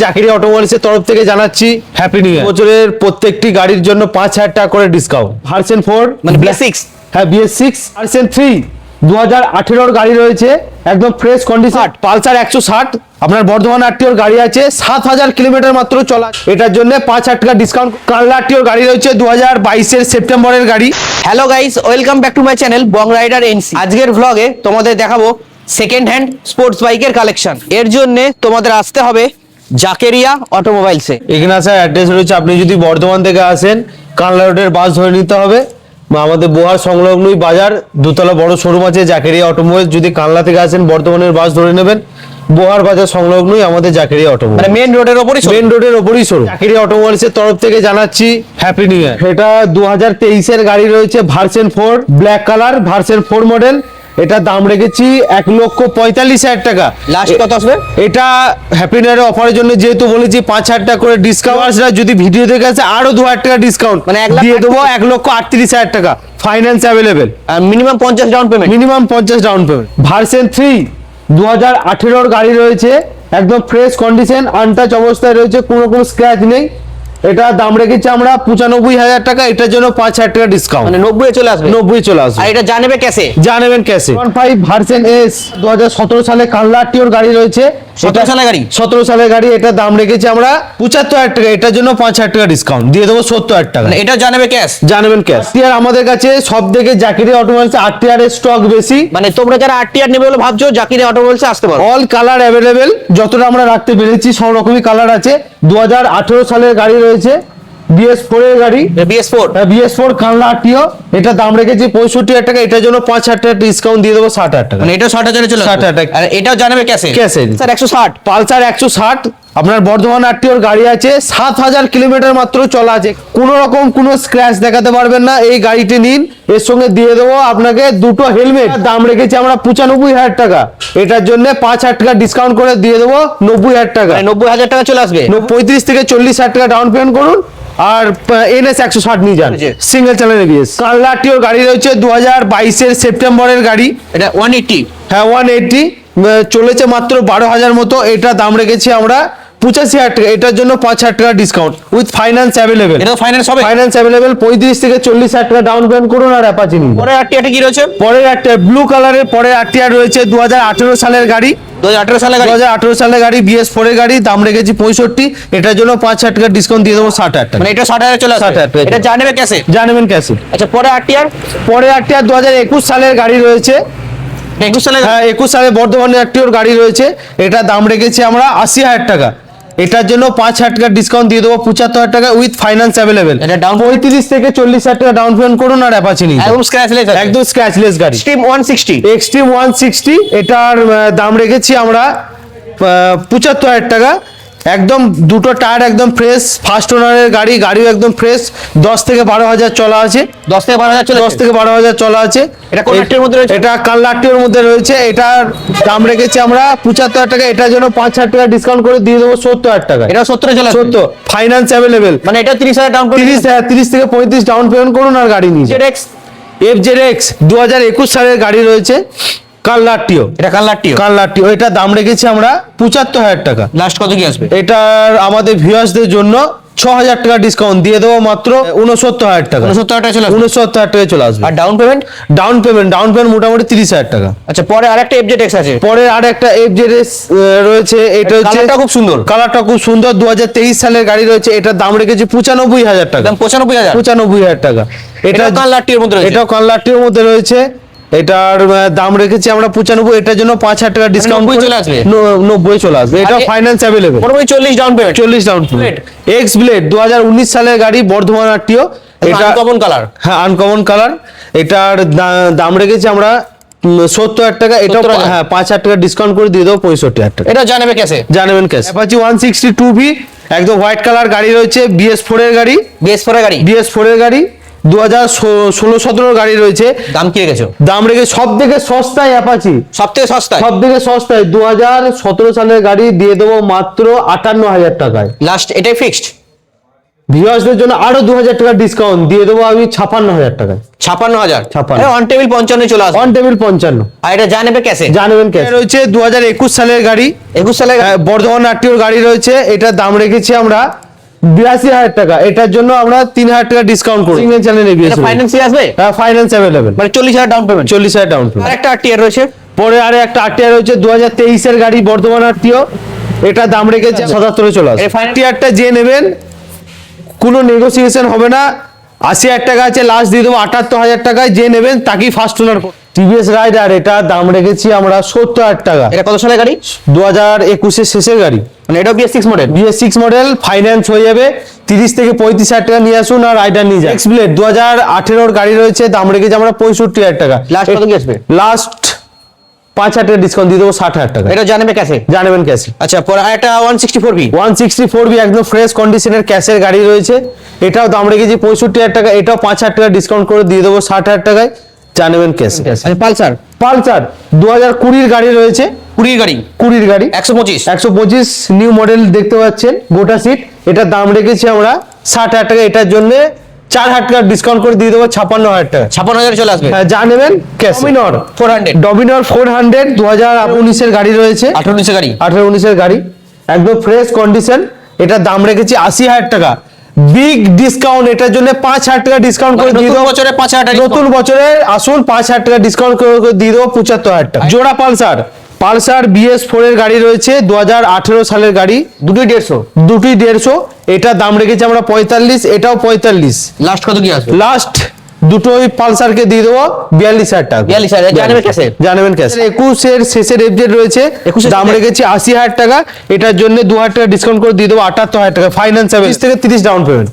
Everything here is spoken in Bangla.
জাকিরি অটোমোবাইলসের তরফ থেকে জানাচ্ছি হ্যাপি নিউ ইয়ার। বছরের প্রত্যেকটি গাড়ির জন্য 5,000 টাকা করে ডিসকাউন্ট। ভার্সন 4 মানে BS6 হ্যাঁ BS6 ভার্সন 3 2018 গাড়ি রয়েছে একদম ফ্রেশ কন্ডিশন। পালসার 160 আপনার বর্ধমান আরটিওর গাড়ি আছে 7,000 কিলোমিটার মাত্র চলা, এটার জন্য 5,000 টাকা ডিসকাউন্ট। কানলা আরটিওর গাড়ি রয়েছে 2022 সেপ্টেম্বরের গাড়ি। Hello guys, welcome back to my channel Bong Rider NC. আজকের ভ্লগে তোমাদের দেখাবো সেকেন্ড হ্যান্ড স্পোর্টস বাইকের কালেকশন। এর জন্য তোমাদের আসতে হবে জাকেরিয়া অটোমোবাইলসে। এখানে আসার অ্যাড্রেস রয়েছে, আপনি যদি বর্ধমান থেকে আসেন কানলা রোডের বাস ধরে নিতে হবে। আমাদের বোহার সংলগ্নই বাজার, দুতলা বড় শোরুম আছে জাকেরিয়া অটোমোবাইল। যদি কানলা থেকে আসেন বর্ধমানের বাস ধরে নেবেন, বোহার বাজার সংলগ্নই আমাদের জাকেরিয়া অটোমোবাইল, মানে মেন রোডের ওপরই শোরুম। জাকেরিয়া অটোমোবাইলসের তরফ থেকে জানাচ্ছি হ্যাপি নিউ ইয়ার। এটা 2023 গাড়ি রয়েছে version 4 black colour, version 4 model. এটা দাম রেখেছি 1,45,000 টাকা। লাস্ট কত আসবে? এটা হ্যাপি নিউ ইয়ার অফারের জন্য যেহেতু বলেছি 5,000 টাকা করে ডিসকাউন্ট, যদি ভিডিও দেখে আসে আরো 2,000 টাকা ডিসকাউন্ট মানে 1,38,000 দিয়ে দেবো। 1,38,000 টাকা finance available, minimum 50 down payment. Minimum 50 down payment. Version 3 2018 গাড়ি রয়েছে একদম ফ্রেশ কন্ডিশন, আনটাচ অবস্থায় রয়েছে, কোনো স্ক্র্যাচ নেই। এটা দাম রেখেছি আমরা 95,000 টাকা, এটার জন্য 5,000 টাকা ডিসকাউন্ট, মানে 90 চলে আসবে। 90 চলে আসবে। আর এটা জানবে ক্যাশে? জানাবেন ক্যাশে। 15 ভার্সন এস 2017 সালে কানলা আরটিওর গাড়ি রয়েছে। 17 সালের গাড়ি? 17 সালের গাড়ি। এটা দাম রেখেছি আমরা 75,000 টাকা, এটার জন্য 5,000 টাকা ডিসকাউন্ট দিয়ে দেবো 70,000 টাকা। মানে এটা জানবে ক্যাশ? জানাবেন ক্যাশ। আরটিআর আমাদের কাছে সব থেকে জাকিরি অটোমোবাইলস আরটিআর এর স্টক বেশি। মানে তোমরা যারা আরটিআর নেবে বলে ভাবছো জাকিরিয়া অটোমোবাইলসে আসতে পারো। অল কালার অ্যাভেলেবেল, যতটা আমরা রাখতে পেরেছি সব রকমই কালার আছে। 2018 সালের গাড়ি রয়েছে BS4 এর গাড়ি, BS4 BS4 কানলা আরটিও। এটা দাম রেখেছি 65,000 টাকা, এটার জন্য 5,000 টাকা ডিসকাউন্ট দিয়ে দেবো 60,000 টাকা। মানে এটা 60,000 চলে আসবে। 60,000 টাকা। আর এটাও জানবে ক্যাশে? ক্যাশে। স্যার 160 পালসার 160 আপনার বর্ধমান আরটিওর গাড়ি আছে 7,000 কিলোমিটার মাত্র চলা আছে, কোনো রকম কোনো স্ক্র্যাচ দেখাতে পারবেন না। এই গাড়িটি নিন, এর সঙ্গে দিয়ে দেবো আপনাকে দুটো হেলমেট। দাম রেখেছি আমরা 95,000 টাকা, এটার জন্য 5,000 টাকা ডিসকাউন্ট করে দিয়ে দেবো 90,000 টাকা। মানে 90,000 টাকা চলে আসবে। 35 থেকে 40,000 টাকা ডাউন পেমেন্ট করুন আর NS 160 নিয়ে যান, সিঙ্গেল চ্যানেল ABS। কানলা আরটিওর গাড়ি রয়েছে 2022 সেপ্টেম্বরের গাড়ি। এটা 180? হ্যাঁ 180 চলেছে মাত্র 12,000 মতো। এটা দাম রেখেছি আমরা 85,000 টাকা, এটার জন্য 5,000 টাকা ডিসকাউন্ট উইথ ফাইন্যান্স অ্যাভেলেবেল। এটা ফাইন্যান্স হবে? Finance available. 35 থেকে 40,000 টাকা ডাউন পেমেন্ট করুন আর অ্যাপাচি নিন। পরে আরটিআরটা কি রয়েছে? পরের একটা ব্লু কালারের পরে আরটিআর রয়েছে 2018 সালের গাড়ি। 2018 সালের গাড়ি? 2018 সালের গাড়ি BS4 এর গাড়ি, দাম রেখেছি 65, এটার জন্য 5,000 টাকা ডিসকাউন্ট দিয়ে দেবো 60,000 টাকা। মানে এটা 60,000 চলে আসবে। 60,000 টাকা। এটা জানবে ক্যাশে? জানাবেন ক্যাশে। আচ্ছা পরে আরটিআর? পরে আরটিআর 2021 সালের গাড়ি রয়েছে। 21 সালের? হ্যাঁ 21 সালে বর্ধমানে আরটিওর গাড়ি রয়েছে। এটা দাম রেখেছি আমরা 80,000 টাকা, এটার জন্য 5,000 টাকা ডিসকাউন্ট দিয়ে দেবো 75,000 টাকা উইথ ফাইন্যান্স অ্যাভেলেবেল। এটা ডাউন 35 থেকে 40,000 টাকা ডাউন পেমেন্ট করুন আর অ্যাপাচি নিন। একদম স্ক্র্যাচলেস আছে? একদম স্ক্র্যাচলেস গাড়ি। এক্সট্রিম 160? এক্সট্রিম 160 এটার দাম রেখেছি আমরা 75,000 টাকা। একদম দুটো টায়ার একদম ফ্রেশ, ফার্স্ট ওনারের গাড়ি, গাড়িও একদম ফ্রেশ। 10 থেকে 12,000 চলা আছে। 10 থেকে 12,000 চলে? 10 থেকে 12,000 চলা আছে। এটা কোন আরটিআর মধ্যে রয়েছে? এটা কানলা আরটিওর মধ্যে রয়েছে। এটার দাম রেখেছি আমরা 75,000 টাকা, এটার জন্য 5,000 টাকা ডিসকাউন্ট করে দিয়ে দেবো 70,000 টাকা। এটা 70 চলে আসবে? 70 ফাইন্যান্স অ্যাভেলেবেল। মানে এটা 30,000 ডাউন পেমেন্ট? 30 থেকে 35 ডাউন পেমেন্ট করুন আর গাড়ি নিয়ে যান। ZX? FZX 2021 সালের গাড়ি রয়েছে কানলা আরটিও। এটা কানলা আরটিও? কানলা আরটিও এটা দাম রেখেছি আমরা 75,000 টাকা। লাস্ট কত কি আসবে? এটার আমাদের ভিউয়ার্সদের জন্য 6,000 টাকা ডিসকাউন্ট দিয়ে দেবো মাত্র 69,000 টাকা। 69,000 টাকা চলে আসবে? 69,000 টাকা চলে আসবে। আর ডাউন পেমেন্ট? ডাউন পেমেন্ট মোটামুটি 30,000 টাকা। আচ্ছা পরে আরেকটা FZX আছে? পরে আর একটা FZS রয়েছে, এটা হচ্ছে কালারটা খুব সুন্দর। কালারটা খুব সুন্দর। 2023 সালের গাড়ি রয়েছে, এটার দাম রেখেছি 95,000 টাকা। দাম 95,000? 95,000 টাকা। এটা কানলা আরটিওর মধ্যে রয়েছে? এটাও কানলা আরটিওর মধ্যে রয়েছে। এটার দাম রেখেছি আমরা 95, এটার জন্য 5,000 টাকা ডিসকাউন্ট 90 চলে আসবে? 90 চলে আসবে। এটা ফাইন্যান্স অ্যাভেলেবেল। মোটামুটি 40 down payment? 40 down payment. X blade 2019 সালের গাড়ি বর্ধমান আরটিও। এটা আনকমন কালার? হ্যাঁ আনকমন কালার। এটার দাম রেখেছি আমরা 70,000 টাকা। এটা হ্যাঁ 5,000 টাকা ডিসকাউন্ট করে দিয়ে দেবো 65,000 টাকা। এটা জানবে ক্যাশে? জানাবেন ক্যাশ। অ্যাপাচি 160 একদম হোয়াইট কালার গাড়ি রয়েছে, BS4 এর গাড়ি। BS4 এর গাড়ি? BS4 এর গাড়ি 2016-17 গাড়ি রয়েছে। দাম কি রেখেছো? দাম রেখে সব থেকে সস্তায় অ্যাপাচি, সব থেকে সস্তায়? সব থেকে সস্তায় 2017 সালের গাড়ি দিয়ে দেবো মাত্র 58,000 টাকায়। লাস্ট এটাই ফিক্সড? ভিউয়ার্সদের জন্য আরো 2000 টাকা ডিসকাউন্ট দিয়ে দেবো আমি 56000 টাকায়। 56,000 56,000 অন টেবিল 55 চলে আসবে। On table 55। আর এটা যা নেবে ক্যাশে। জানবেন কে রয়েছে 2021 সালের গাড়ি, 21 সালে বর্ধমান আরটিওর গাড়ি রয়েছে। এটার দাম রেখেছি আমরা 82,000 টাকা। এটার জন্য আমরা 3000 টাকা ডিসকাউন্ট করব। সিঙ্গেল চ্যানেল এবিএস এটা ফাইন্যান্সে আসবে? হ্যাঁ, ফাইন্যান্স अवेलेबल, মানে 40,000 ডাউন পেমেন্ট। 40,000 down payment. আর একটা আরটিআর রয়েছে। পরে আরে একটা আরটিআর রয়েছে 2023 এর গাড়ি, বর্ধমান আরটিও। এটা দাম রেখেছি 77 এ চলে আসবে। এর ফাইনাল আরটিআরটা যে নেবেন কোনো নেগোসিয়েশন হবে না। 80,000 টাকা আছে, লাস্ট দিয়ে দেবো 78,000 টাকায়। যে নেবেন তাকেই ফার্স্ট ওনার। টিভিএস রাইডার, এটা দাম রেখেছি আমরা 70,000 টাকা। এটা কত সালের গাড়ি? 2021 এর শেষের গাড়ি, মানে এটা BS6 model. BS6 model, finance হয়ে যাবে। 30 থেকে 35,000 টাকা নিয়ে আসুন আর রাইডার নিয়ে যান। এক্সপ্লেড 2018 গাড়ি রয়েছে, দাম রেখেছি আমরা 65,000 টাকা। লাস্ট কত কি আসবে? লাস্ট 5,000 টাকা ডিসকাউন্ট দিয়ে দেবো 60,000 টাকা। এটা যা নেবে ক্যাশে। জানবেন ক্যাশে। আচ্ছা, পরে আর একটা 164B। 164B একদম ফ্রেশ কন্ডিশনের ক্যাশের গাড়ি রয়েছে। এটাও দাম রেখেছি 65,000 টাকা। এটাও 5,000 টাকা ডিসকাউন্ট করে দিয়ে দেবো 60,000 টাকায়। জানবেন ক্যাশে। আচ্ছা, পালসার পালসার 2020 গাড়ি রয়েছে, 20 গাড়ি 20 গাড়ি 125। 125 নিউ মডেল দেখতে পাচ্ছেন, গোটা সিট। এটার দাম রেখেছি আমরা 60,000 টাকা। এটার জন্য 4,000 টাকা ডিসকাউন্ট করে দিয়ে দেবো 56,000 টাকা। 56,000 চলে আসবে। হ্যাঁ, যা নেবেন ক্যাশ। ডমিনর 400 ডমিনর 400 2019 এর গাড়ি রয়েছে, 18 গাড়ি 18-19 এর গাড়ি, একদম ফ্রেশ কন্ডিশন। এটার দাম রেখেছি 80,000 টাকা। বিগ ডিসকাউন্ট এটার জন্য 5,000 টাকা ডিসকাউন্ট করে দিয়ে দেবো। বছরে 5,000 টাকা নতুন বছরে আসুন, 5,000 টাকা ডিসকাউন্ট করে দিয়ে দেবো 75,000 টাকা। জোড়া পালসার, পালসার BS4 এর গাড়ি রয়েছে, 2018 সালের গাড়ি, দুটোই 150। দুটোই 150। এটা দাম রেখেছি আমরা 45, এটাও 45। লাস্ট কত কি আসবে? লাস্ট দুটোই পালসারকে দিয়ে দেবো 42,000 টাকা। 42,000 জানবেন ক্যাশে। জানবেন ক্যাশে। 21 এর শেষের FZ রয়েছে, 21 এর দাম শেষে? রেখেছি 80,000 টাকা। এটার জন্য 2,000 টাকা ডিসকাউন্ট করে দিয়ে দেবো 78,000 টাকা। ফাইন্যান্স 20 থেকে 30 ডাউন পেমেন্ট।